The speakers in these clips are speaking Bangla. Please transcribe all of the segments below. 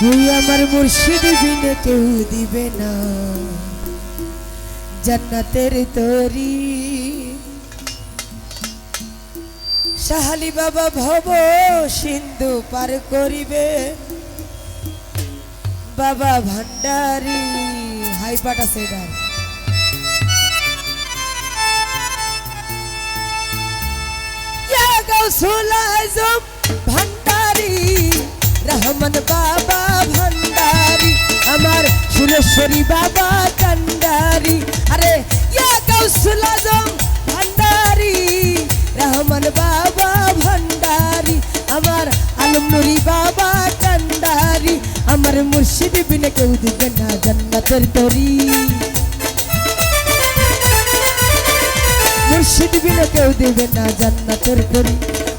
ওই আমার মুর্শিদ বিনে কেউ দিবে না জান্নাতের তরি। সাহালি বাবা ভব সিন্ধু পার করিবে বাবা ভান্ডারি। হাই পাটা সেডার ইয়া গাউসুল আজম ভান্ডারি রহমান বাবা ভান্ডারি আমার শুলেশ্বরী বাবা কান্ডারি। আরে ইয়া গাউসুল আজম ভান্ডারি রহমান বাবা ভান্ডারি আমার আলম নুরি বাবা কান্ডারি। আমার মুর্শিদ বিনে কেউ দিবে না জান্নাতের তরি। মুর্শিদ বিনে কেউ দিবে না জান্নাতের তরি।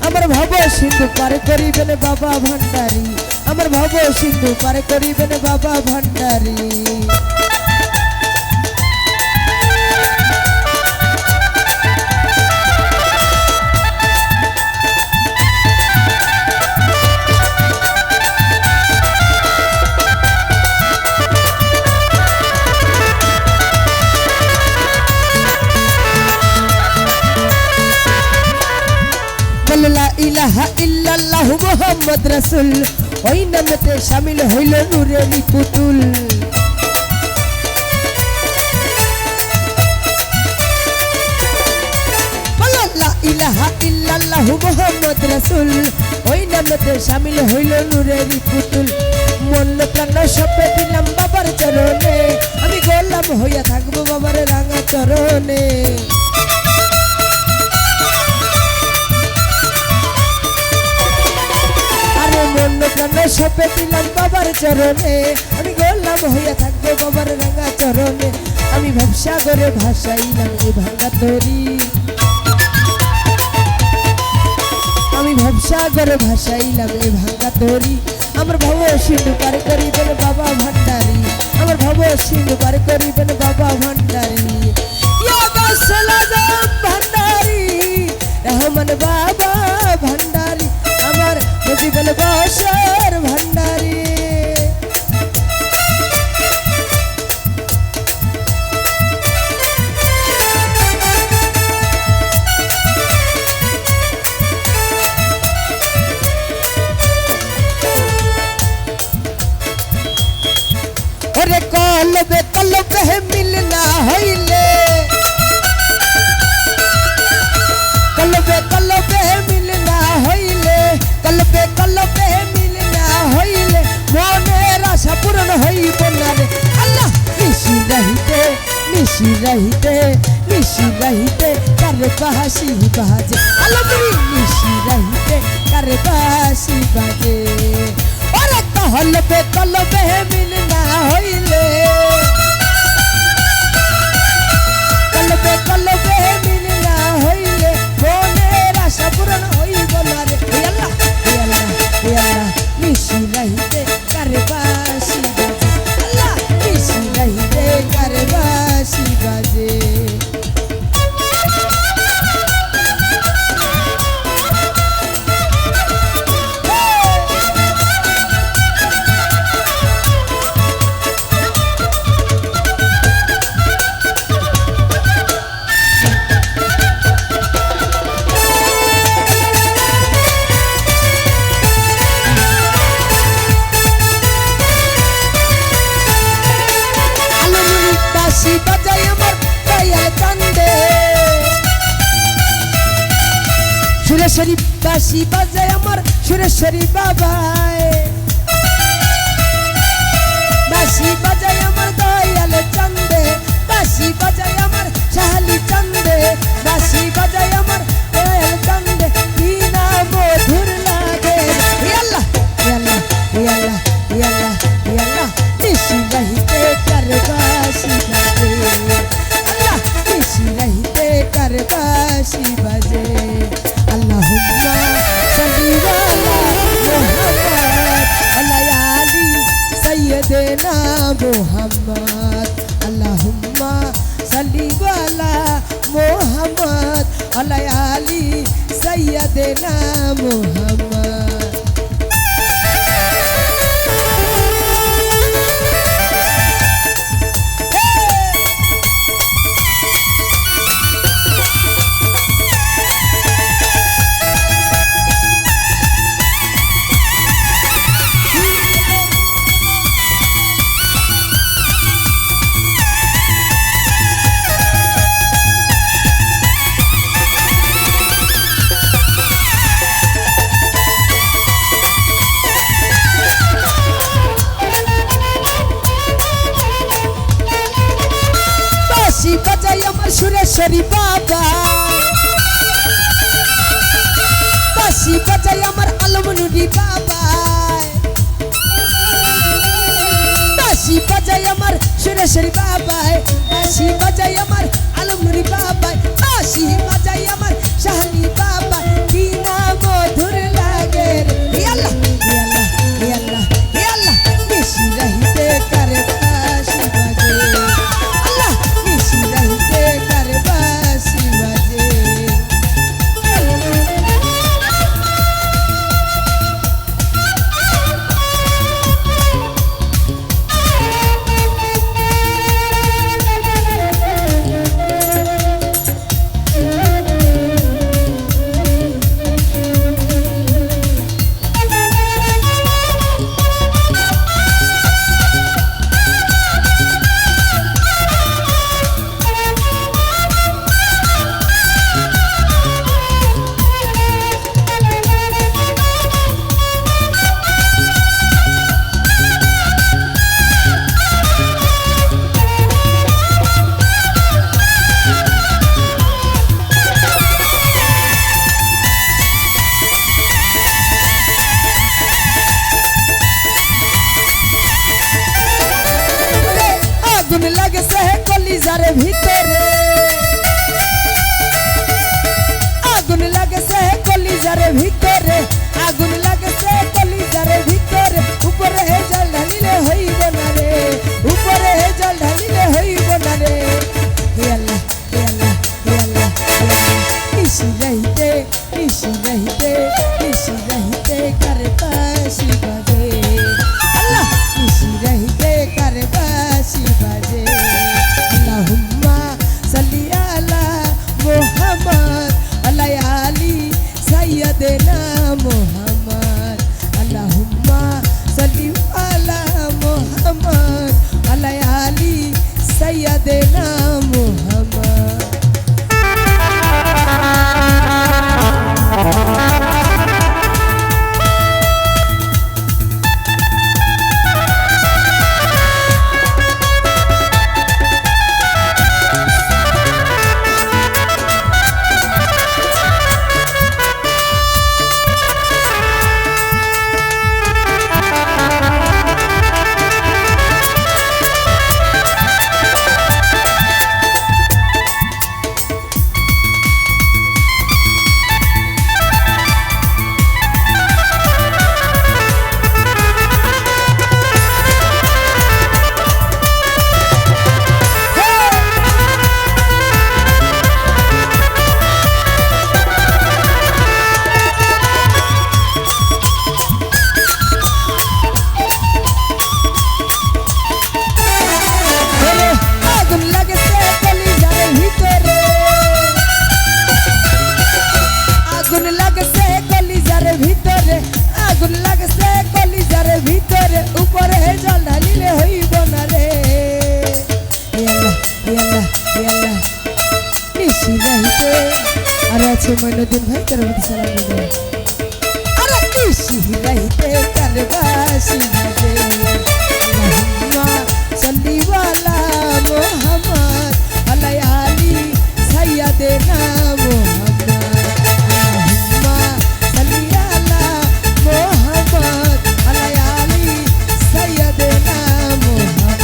আমার ভব সিন্ধু পার করিবেন বাবা ভান্ডারি। আমার ভব সিন্ধু পার করিবেন বাবা ভান্ডারি। লা ইলাহা ইল্লাল্লাহু মুহাম্মদ রাসূল ওই নামেতে শামিল হইল নূরেরই পুতুল। লা ইলাহা ইল্লাল্লাহু মুহাম্মদ রাসূল ওই নামেতে শামিল হইল নূরেরই পুতুল। মন প্রাণ সপে দিলাম বাবার চরণে আমি গোলাম হইয়া থাকবো বাবার রাঙা চরণে। মন প্রাণ সপে দিলাম বাবার চরণে আমি গোলাম হইয়া থাকবো বাবার রাঙা চরণে। আমি ভবসাগরে ভাসাইলাম এই ভাঙ্গা তরি। আমি ভবসাগরে ভাসাইলাম এই ভাঙ্গা তরি। আমার ভব সিন্ধু পার করিবেন বাবা ভান্ডারি। আমার ভব সিন্ধু পার করিবেন বাবা ভান্ডারি। ইয়া গাউসুল আজম ভান্ডারি রহমান বাবা ভান্ডারি আমার নজিবুল বাশার ভান্ডারি। ওরে কলবে কলবে মিলনা হইলে কলবে কলবে মিলনা হইলে কলবে কলবে মিলনা হইলে মনের আশা পূরণ হইব না রে আল্লাহ। নিশি রহিতে নিশি রহিতে নিশি রহিতে কার বাঁশি বাজে আলমরি নিশি রহিতে কার বাঁশি বাজে। ওরে কলবে কলবে মিলনা হইলে কলবে কলবে মিলনা হইলে মনের আশা পূরণ হইব না রে আল্লাহ। আল্লাহ আল্লাহ নিশি রহিতে কার বাঁশি বাজে আল্লাহ নিশি রহিতে কার বাঁশি বাজে। বাঁশি বাজাই আমার দয়াল কান্দে সুরেশ্বরী বাঁশি বাজাই আমার সুরেশ্বরী বাবায়। বাঁশি বাজাই আমার দয়াল চান্দে বাঁশি বাজাই আমার শাহালি চান্দে বাঁশি বাজাই আমার দয়াল চান্দে কি না মধুর লাগে আল্লাহ আল্লাহ আল্লাহ আল্লাহ আল্লাহ। নিশি রহিতে কার বাঁশি বাজে আল্লাহ নিশি রহিতে কার বাঁশি বাজে। আল্লাহুম্মা সাল্লি আলা মুহাম্মদ আলা আলি সাইয়্যিদিনা মুহাম্মদ। আল্লাহুম্মা সাল্লি আলা মুহাম্মদ আলা আলি সাইয়্যিদিনা মুহাম্মদ। কলিজার ভিতরে আগুন লাগেছে কলিজার ভিতরে আগুন লাগেছে কলিজার ভিতরে উপরে জল ঢালিলে হইব না রে উপরে জল ঢালিলে হইব না রে হে আল্লাহ হে আল্লাহ হে আল্লাহ নিশি রহিতে করে বাঁশি বাজে আল্লাহ নিশি রহিতে করে বাঁশি বাজে আল্লাহুম্মা সাল্লি আলা মুহাম্মদ আলা আলি সাইয়্যিদিনা মুহাম্মদ আল্লাহুম্মা সাল্লি আলা মুহাম্মদ আলা আলি সাইয়্যিদিনা মুহাম্মদ মইনুদ্দিন ভাই করবি সালাম দিবে আরে কিসি রহিতে করবাসি বাজে আল্লাহুম্মা সাল্লি আলা মুহাম্মদ আলা আলি সাইয়্যিদিনা মুহাম্মদ আল্লাহুম্মা সাল্লি আলা মুহাম্মদ আলা আলি সাইয়্যিদিনা মুহাম্মদ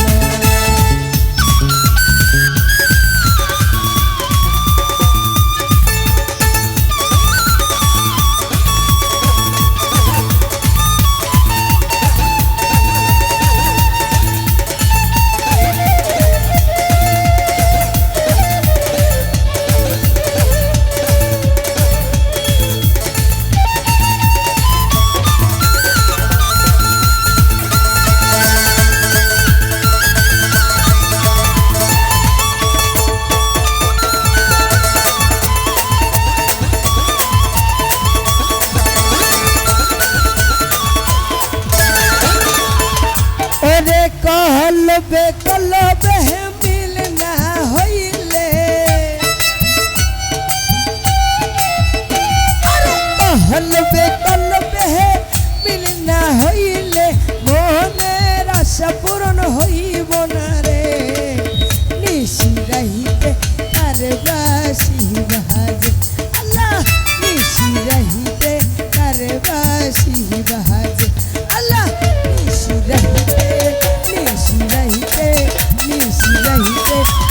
কলবে কলবে মিল না হইলে কলবে কলবে মিল না হইলে মনের আশা পূরণ হইব না রে নিশি রহিতে করবাসি বাজে আল্লাহ নিশি রহিতে করবাসি বাজে আল্লাহ নিশি রহিতে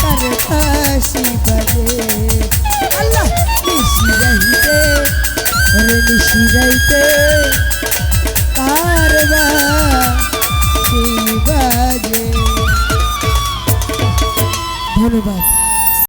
করবাসি বাজে আল্লাহ নিশি রহিতে করবাসি বাজে ধন্যবাদ।